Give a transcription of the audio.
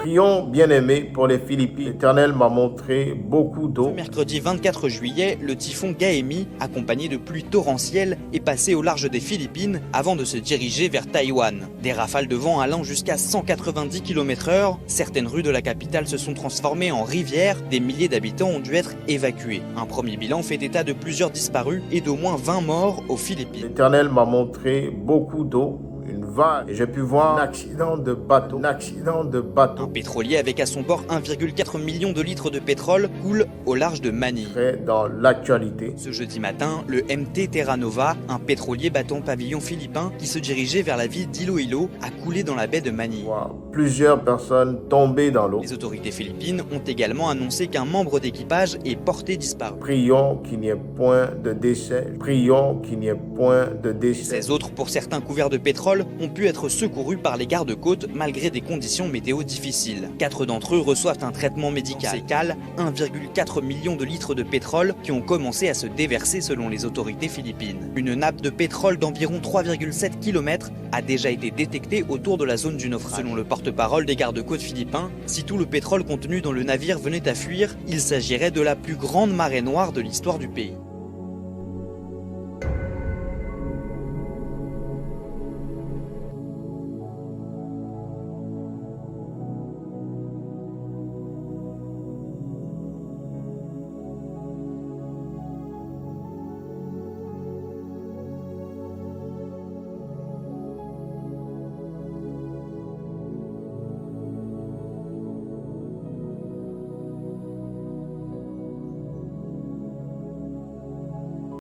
Prions, bien-aimés, pour les Philippines. L'Éternel m'a montré beaucoup d'eau. Mercredi 24 juillet, le typhon Gaemi, accompagné de pluies torrentielles, est passé au large des Philippines avant de se diriger vers Taïwan. Des rafales de vent allant jusqu'à 190 km/h, certaines rues de la capitale se sont transformées en rivières, des milliers d'habitants ont dû être évacués. Un premier bilan fait état de plusieurs disparus et d'au moins 20 morts aux Philippines. L'Éternel m'a montré beaucoup d'eau. Une vague, et j'ai pu voir un accident de bateau. Un pétrolier avec à son bord 1,4 million de litres de pétrole coule au large de Manille. Dans l'actualité. Ce jeudi matin, le MT Terra Nova, un pétrolier battant pavillon philippin qui se dirigeait vers la ville d'Iloilo, a coulé dans la baie de Manille. Plusieurs personnes tombées dans l'eau. Les autorités philippines ont également annoncé qu'un membre d'équipage est porté disparu. Prions qu'il n'y ait point de décès. Prions qu'il n'y ait point de décès. 16 autres, pour certains couverts de pétrole, ont pu être secourus par les gardes-côtes malgré des conditions météo difficiles. 4 d'entre eux reçoivent un traitement médical. Dans ces cales, 1,4 million de litres de pétrole qui ont commencé à se déverser selon les autorités philippines. Une nappe de pétrole d'environ 3,7 km a déjà été détectée autour de la zone du naufrage. Selon le porte-parole des gardes-côtes philippins, si tout le pétrole contenu dans le navire venait à fuir, il s'agirait de la plus grande marée noire de l'histoire du pays.